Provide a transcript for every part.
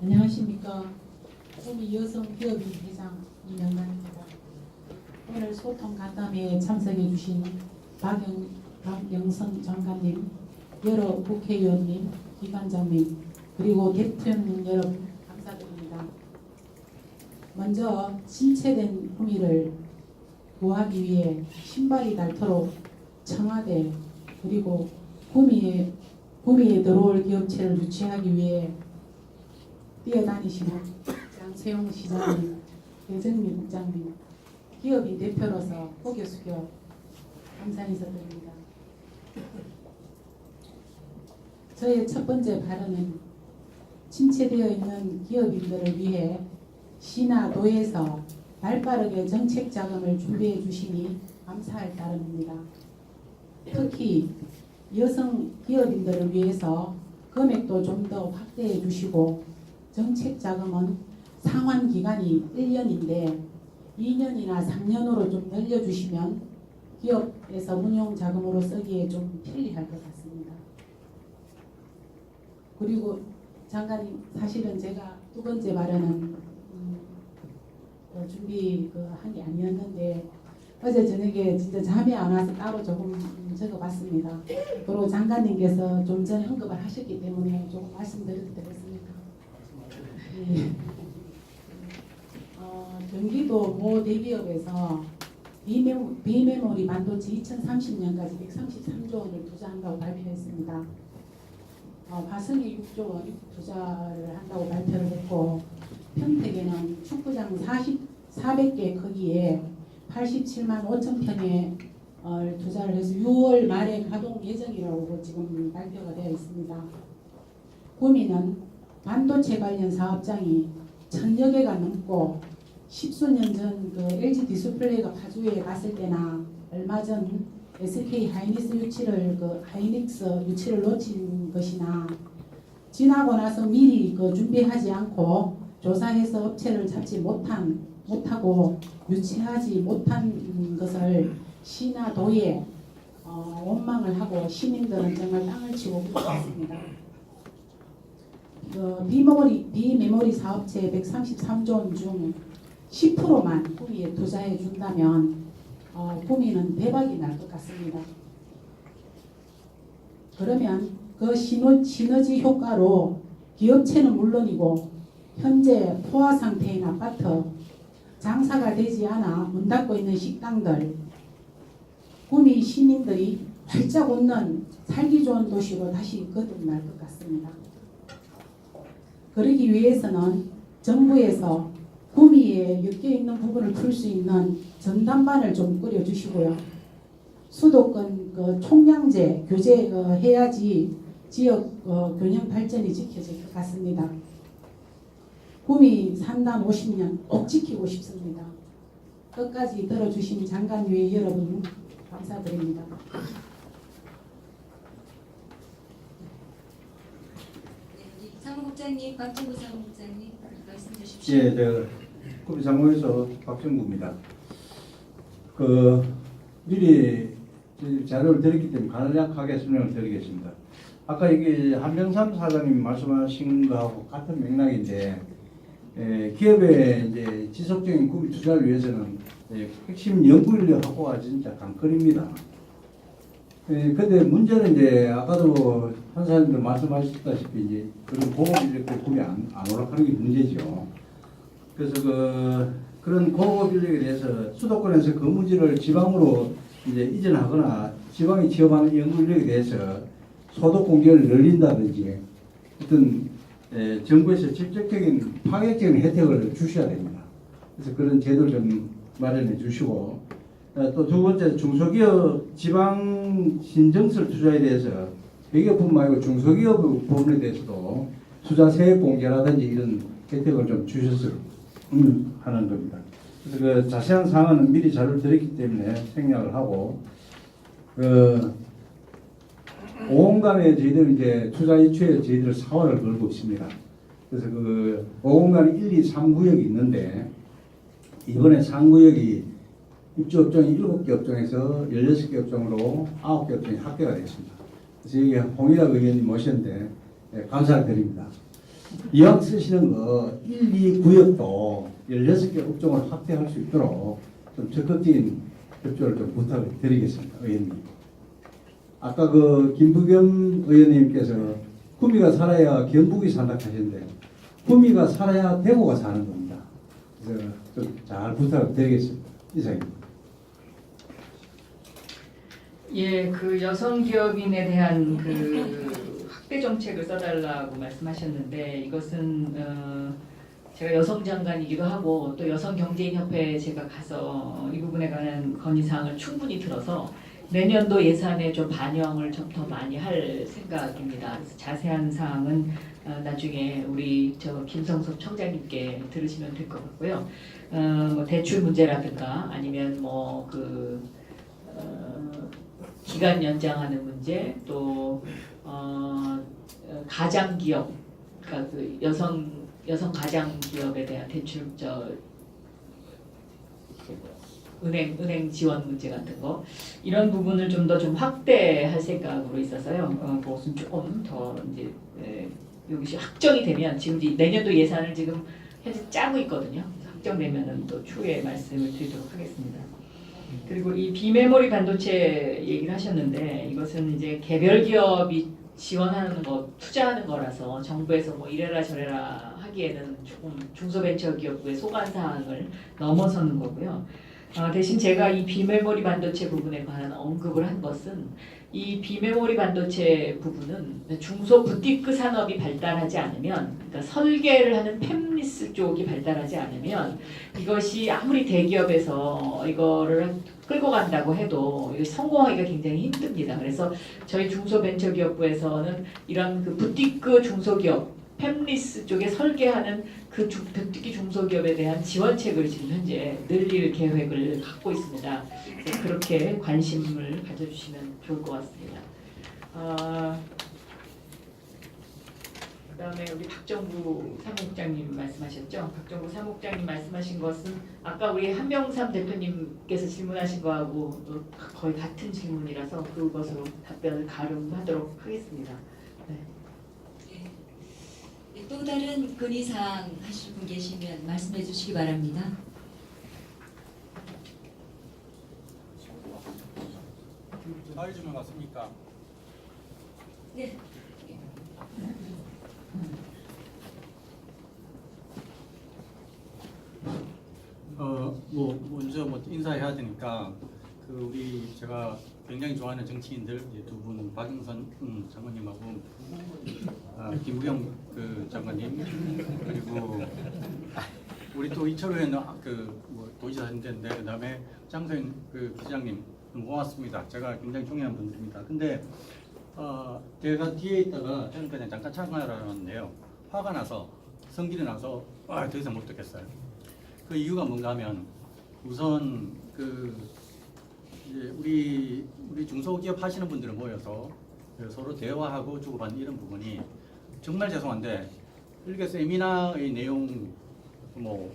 안녕하십니까. 구미 여성기업인 회장 이명란입니다. 오늘 소통 간담회에 참석해 주신 박영선 장관님, 여러 국회의원님, 기관장님, 그리고 대표님 여러분 감사드립니다. 먼저 침체된 구미를 구하기 위해 신발이 닳도록 청와대 그리고 구미에 들어올 기업체를 유치하기 위해 뛰어다니시는 장세용 시장님, 배정민 국장님, 기업인 대표로서 고개 숙여 감사 인사드립니다. 저의 첫 번째 발언은 침체되어 있는 기업인들을 위해 시나 도에서 발빠르게 정책 자금을 준비해 주시니 감사할 따름입니다. 특히 여성 기업인들을 위해서 금액도 좀 더 확대해 주시고 정책 자금은 상환 기간이 1년인데 2년이나 3년으로 좀 늘려주시면 기업에서 운용 자금으로 쓰기에 좀 편리할 것 같습니다. 그리고 장관님, 사실은 제가 두 번째 발언은 준비한 게 아니었는데 어제 저녁에 진짜 잠이 안 와서 따로 조금 적어봤습니다. 그리고 장관님께서 좀 전에 언급을 하셨기 때문에 조금 말씀드려도 되겠습니까? 네. 경기도 모 대기업에서 비메모리 반도체 2030년까지 133조 원을 투자한다고 발표했습니다. 화성에 6조 원 투자를 한다고 발표를 했고, 평택에는 축구장 400개 크기에 87만 5천 평에 투자를 해서 6월 말에 가동 예정이라고 지금 발표가 되어 있습니다. 구미는 반도체 관련 사업장이 1000여 개가 넘고 10수년 전 그 LG 디스플레이가 파주에 갔을 때나 얼마 전 SK 하이닉스 유치를 놓친 것이나 지나고 나서 미리 준비하지 않고 조사해서 업체를 잡지 못하고 유치하지 못한 것을 시나 도에 원망을 하고 시민들은 정말 땅을 치고 있습니다. 비메모리 사업체 133조 원 중 10%만 구미에 투자해 준다면 구미는 대박이 날 것 같습니다. 그러면 그 시너지 효과로 기업체는 물론이고 현재 포화 상태인 아파트, 장사가 되지 않아 문 닫고 있는 식당들, 구미 시민들이 활짝 웃는 살기 좋은 도시로 다시 거듭날 것 같습니다. 그러기 위해서는 정부에서 구미에 엮여있는 부분을 풀 수 있는 전담반을 좀 꾸려주시고요. 수도권 총량제 교제해야지 지역 균형 발전이 지켜질 것 같습니다. 구미 산단 50년 꼭 지키고 싶습니다. 끝까지 들어주신 장관위의 여러분 감사드립니다. 사무국장님, 박정구 사무국장님 말씀 주십시오. 예, 구미 상무에서 박정구입니다. 미리 자료를 드렸기 때문에 간략하게 설명을 드리겠습니다. 아까 이게 한병삼 사장님 말씀하신 거하고 같은 맥락인데, 기업의 이제 지속적인 구미 투자를 위해서는 핵심 연구인력 확보가 진짜 관건입니다. 근데 문제는 이제 아까도 한 사람들 말씀하셨다시피 이제 그런 고급 인력들 구미 안 오락하는 게 문제죠. 그래서 그런 고급 인력에 대해서 수도권에서 근무지를 지방으로 이제 이전하거나 지방에 취업하는 연구 인력에 대해서 소득 공개를 늘린다든지 어떤 정부에서 직접적인 파격적인 혜택을 주셔야 됩니다. 그래서 그런 제도를 좀 마련해 주시고, 또 두 번째 중소기업 지방 신정설 투자에 대해서 대기업뿐만 말고 중소기업 부분에 대해서도 투자 세액 공개라든지 이런 혜택을 좀 주셨으면 하는 겁니다. 그래서 자세한 사항은 미리 자료를 드렸기 때문에 생략을 하고, 5공간에 저희들 이제 투자 이추에 저희들 사활을 걸고 있습니다. 그래서 5공간이 1, 2, 3구역이 있는데, 이번에 3구역이 입주 업종이 7개 업종에서 16개 업종으로 9개 업종이 합계가 됐습니다. 그래서 여기 홍일학 의원님 모셨는데 감사드립니다. 이왕 쓰시는 거 1, 2 구역도 16개 업종을 확대할 수 있도록 좀 적극적인 협조를 좀 부탁을 드리겠습니다. 의원님. 아까 그 김부겸 의원님께서 구미가 살아야 경북이 산다 하셨는데 구미가 살아야 대구가 사는 겁니다. 그래서 좀 잘 부탁을 드리겠습니다. 이상입니다. 예, 그 여성 기업인에 대한 그 확대 정책을 써달라고 말씀하셨는데 이것은 제가 여성 장관이기도 하고 또 여성 경제인 협회에 제가 가서 이 부분에 관한 건의사항을 충분히 들어서 내년도 예산에 좀 반영을 좀 더 많이 할 생각입니다. 그래서 자세한 사항은 나중에 우리 저 김성섭 청장님께 들으시면 될 것 같고요. 뭐 대출 문제라든가 아니면 뭐그 기간 연장하는 문제 또 가장 기업 그러니까 그 여성 가장 기업에 대한 대출 은행 지원 문제 같은 거 이런 부분을 좀 더 좀 확대할 생각으로 있어서요. 그것은 조금 더 이제 여기서 확정이 되면 지금 이제 내년도 예산을 지금 현재 짜고 있거든요. 확정되면은 또 추후에 말씀을 드리도록 하겠습니다. 그리고 이 비메모리 반도체 얘기를 하셨는데 이것은 이제 개별 기업이 지원하는 거 투자하는 거라서 정부에서 뭐 이래라 저래라 하기에는 조금 중소벤처기업부의 소관 사항을 넘어서는 거고요. 대신 제가 이 비메모리 반도체 부분에 관한 언급을 한 것은 이 비메모리 반도체 부분은 중소 부티크 산업이 발달하지 않으면 그러니까 설계를 하는 팹리스 쪽이 발달하지 않으면 이것이 아무리 대기업에서 이거를 끌고 간다고 해도 성공하기가 굉장히 힘듭니다. 그래서 저희 중소벤처기업부에서는 이런 그 부티크 중소기업 팹리스 쪽에 설계하는 그 부티크 중소기업에 대한 지원책을 지금 현재 늘릴 계획을 갖고 있습니다. 그래서 그렇게 관심을 가져주시면 좋을 것 같습니다. 그다음에 우리 박정부 사무국장님 말씀하셨죠? 박정부 사무국장님 말씀하신 것은 아까 우리 한명삼 대표님께서 질문하신 거하고 거의 같은 질문이라서 그것으로 답변을 가름하도록 하겠습니다. 네. 네, 또 다른 건의사항 하실 분 계시면 말씀해 주시기 바랍니다. 사회 주문 맞습니까? 네. 먼저 인사해야 되니까 우리 제가 굉장히 좋아하는 정치인들 두 분 박영선 장관님하고 김부겸 장관님 그리고 우리 또 이철우 의원 도지사 현재인데 그다음에 장소영 기자님 고맙습니다. 제가 굉장히 존경하는 분들입니다. 근데 제가 뒤에 있다가 저는 그냥 잠깐 참가하려는데요. 화가 나서 성질이 나서 더 이상 못 듣겠어요. 그 이유가 뭔가 하면 우선 이제 우리 중소기업 하시는 분들을 모여서 서로 대화하고 주고받는 이런 부분이 정말 죄송한데 이렇게 세미나의 내용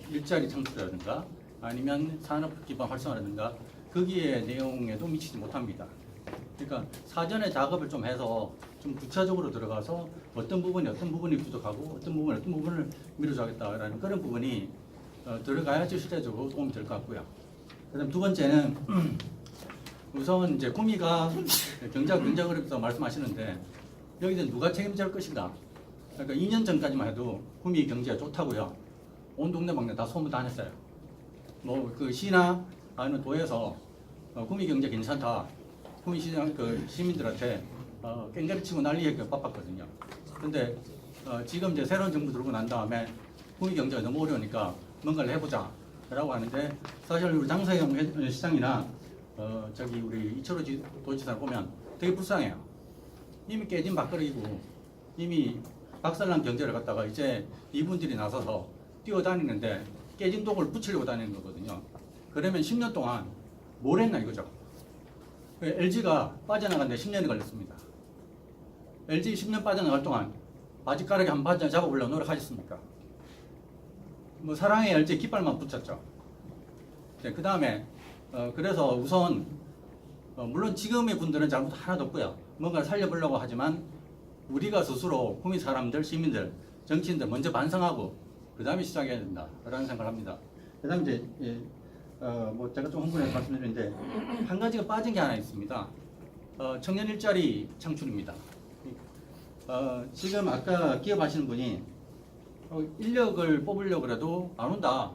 일자리 창출이라든가 아니면 산업 기반 활성화라든가 거기에 내용에도 미치지 못합니다. 그러니까 사전에 작업을 좀 해서 좀 구체적으로 들어가서 어떤 부분이 부족하고 어떤 부분을 밀어주겠다라는 그런 부분이 들어가야지 실제적으로 도움이 될 것 같고요. 그다음 두 번째는 우선 이제 구미가 경제가 굉장히 어렵다고 말씀하시는데 여기서 누가 책임질 것인가? 그러니까 2년 전까지만 해도 구미 경제가 좋다고요. 온 동네방네 다 소문 다 냈어요. 시나 아니면 도에서 구미 경제 괜찮다. 구미 시장 시민들한테 깽가리 치고 난리에 바빴거든요. 근데 지금 이제 새로운 정부 들어오고 난 다음에 구미 경제가 너무 어려우니까 뭔가를 해보자 라고 하는데 사실 우리 장사형 시장이나 우리 이철우 도지사를 보면 되게 불쌍해요. 이미 깨진 밥그릇이고 이미 박살난 경제를 갖다가 이제 이분들이 나서서 뛰어다니는데 깨진 독을 붙이려고 다니는 거거든요. 그러면 10년 동안 뭘 했나 이거죠. LG가 빠져나가는데 10년이 걸렸습니다. LG 10년 빠져나갈 동안 바지가락에 한 바지 잡아보려고 노력하셨습니까? 사랑의 LG 깃발만 붙였죠. 그 다음에 그래서 우선 물론 지금의 분들은 잘못 하나도 없고요. 뭔가를 살려보려고 하지만 우리가 스스로 구미 사람들, 시민들 정치인들 먼저 반성하고 그 다음에 시작해야 된다라는 생각을 합니다. 그 다음에 이제 뭐 제가 좀 흥분해서 말씀드리는데 한 가지가 빠진 게 하나 있습니다. 청년 일자리 창출입니다. 지금 아까 기업하시는 분이 인력을 뽑으려고 그래도 안 온다.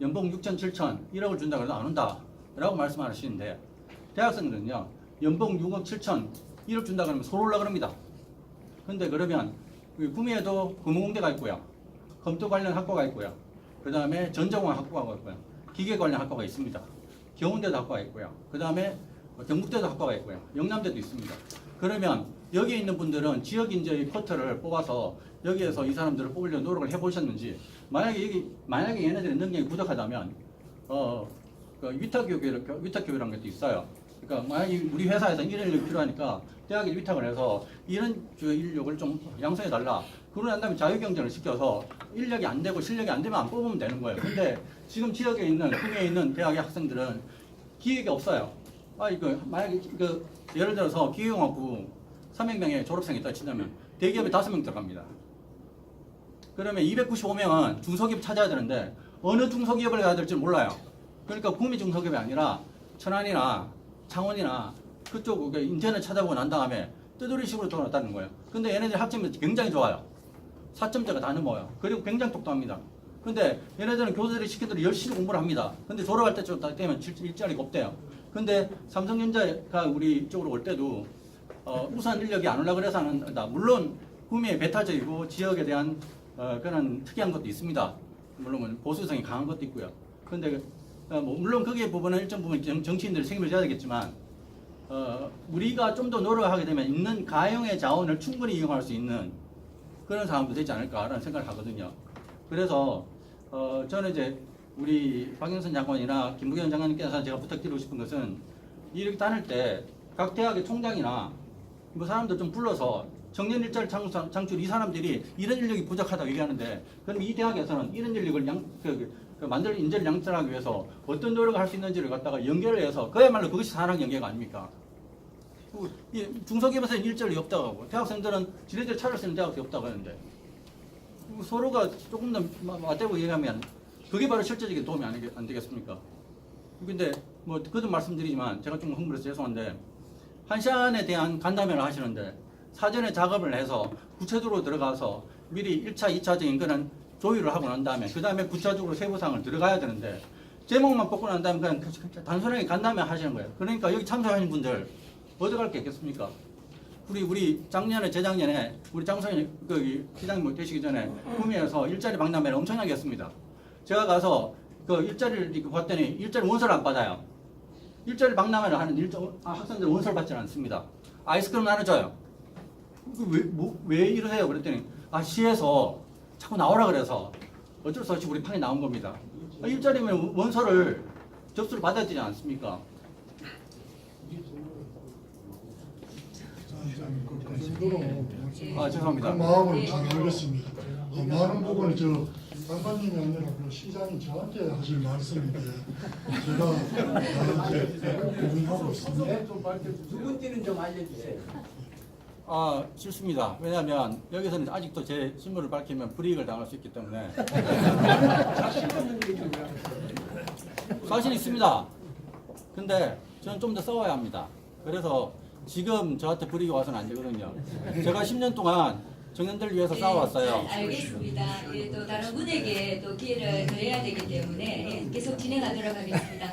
연봉 6천, 7천, 1억을 준다 그래도 안 온다. 라고 말씀하시는데 대학생들은요. 연봉 6억, 7천, 1억 준다 그러면 서로 올라 그럽니다. 근데 그러면 구미에도 금호공대가 있고요. 검토 관련 학과가 있고요. 그 다음에 전자공학 학과가 있고요. 기계 관련 학과가 있습니다. 경운대도 학과가 있고요. 그 다음에 경북대도 학과가 있고요. 영남대도 있습니다. 그러면 여기에 있는 분들은 지역 인재의 쿼터를 뽑아서 여기에서 이 사람들을 뽑으려고 노력을 해보셨는지 만약에 얘네들의 능력이 부족하다면 위탁교육이라는 것도 있어요. 그러니까 만약에 우리 회사에서 이런 인력이 필요하니까 대학에 위탁을 해서 이런 인력을 좀 양성해 달라. 그러고 난 다음에 자유경쟁을 시켜서 인력이 안 되고 실력이 안 되면 안 뽑으면 되는 거예요. 근데 지금 지역에 있는 구미에 있는 대학의 학생들은 기획이 없어요. 만약에 예를 들어서 기계공학부 300명의 졸업생이 있다 치자면 대기업에 5명 들어갑니다. 그러면 295명은 중소기업 찾아야 되는데 어느 중소기업을 가야 될지 몰라요. 그러니까 구미 중소기업이 아니라 천안이나 창원이나 그쪽 인터넷 찾아보고 난 다음에 뜨돌이식으로 돌아왔다는 거예요. 근데 얘네들 학점이 굉장히 좋아요. 4점대가 다 넘어요. 그리고 굉장히 똑똑합니다. 근데 얘네들은 교수들이 시킨 대로 열심히 공부를 합니다. 근데 졸업할 때쯤 되면 일자리가 없대요. 근데 삼성전자가 우리 이쪽으로 올 때도 우선 인력이 안 올라 그래서 안 한다. 물론 구미의 배타적이고 지역에 대한 그런 특이한 것도 있습니다. 물론 보수성이 강한 것도 있고요. 근데 물론 거기에 부분은 일정 부분 정치인들이 책임을 져야 되겠지만 우리가 좀 더 노력하게 되면 있는 가용의 자원을 충분히 이용할 수 있는 그런 상황도 되지 않을까라는 생각을 하거든요. 그래서 저는 이제 우리 박영선 장관이나 김부겸 장관님께서 제가 부탁드리고 싶은 것은 이렇게 다닐 때 각 대학의 총장이나 뭐 사람들 좀 불러서 청년 일자리 창출 이 사람들이 이런 인력이 부족하다고 얘기하는데 그럼 이 대학에서는 이런 인력을 만들 인재를 양성하기 위해서 어떤 노력을 할 수 있는지를 갖다가 연결을 해서 그야말로 그것이 산학 연계가 아닙니까? 중소기업에서는 일자리 없다고 하고 대학생들은 지네들 차릴 수 있는 대학이 없다고 하는데 서로가 조금 더 맞대고 얘기하면 그게 바로 실질적인 도움이 안 되겠습니까? 근데 뭐 그도 말씀드리지만 제가 좀 흥분해서 죄송한데 한시안에 대한 간담회를 하시는데 사전에 작업을 해서 구체적으로 들어가서 미리 1차, 2차적인 그런 조율을 하고 난 다음에 그 다음에 구체적으로 세부사항을 들어가야 되는데 제목만 뽑고 난 다음에 그냥 단순하게 간담회 하시는 거예요. 그러니까 여기 참석하신 분들 어디 갈 게 있겠습니까? 우리 작년에 재작년에 우리 장소연 시장님 되시기 전에 구미에서 일자리 박람회를 엄청나게 했습니다. 제가 가서 그 일자리를 봤더니 일자리 원서를 안 받아요. 일자리 박람회를 하는 학생들 원서를 받지 않습니다. 아이스크림 나눠줘요. 왜 이러세요? 그랬더니 시에서 자꾸 나오라 그래서 어쩔 수 없이 우리 판에 나온 겁니다. 일자리면 원서를 접수를 받아야 되지 않습니까? 죄송합니다. 그 마음을 잘 알겠습니다. 많은 부분이 장관님이 아니라 시장이 저한테 하실 말씀인데 제가 이제 고민하고 있습니다. 누군지는 좀 알려주세요. 싫습니다. 왜냐하면 여기서는 아직도 제 신분을 밝히면 불이익을 당할 수 있기 때문에 사실 있습니다. 근데 저는 좀 더 싸워야 합니다. 그래서 지금 저한테 불이익이 와서는 안 되거든요. 제가 10년 동안 청년들 위해서 싸워왔어요. 알겠습니다. 또 다른 분에게 또 기회를 드려야 되기 때문에 계속 진행하도록 하겠습니다.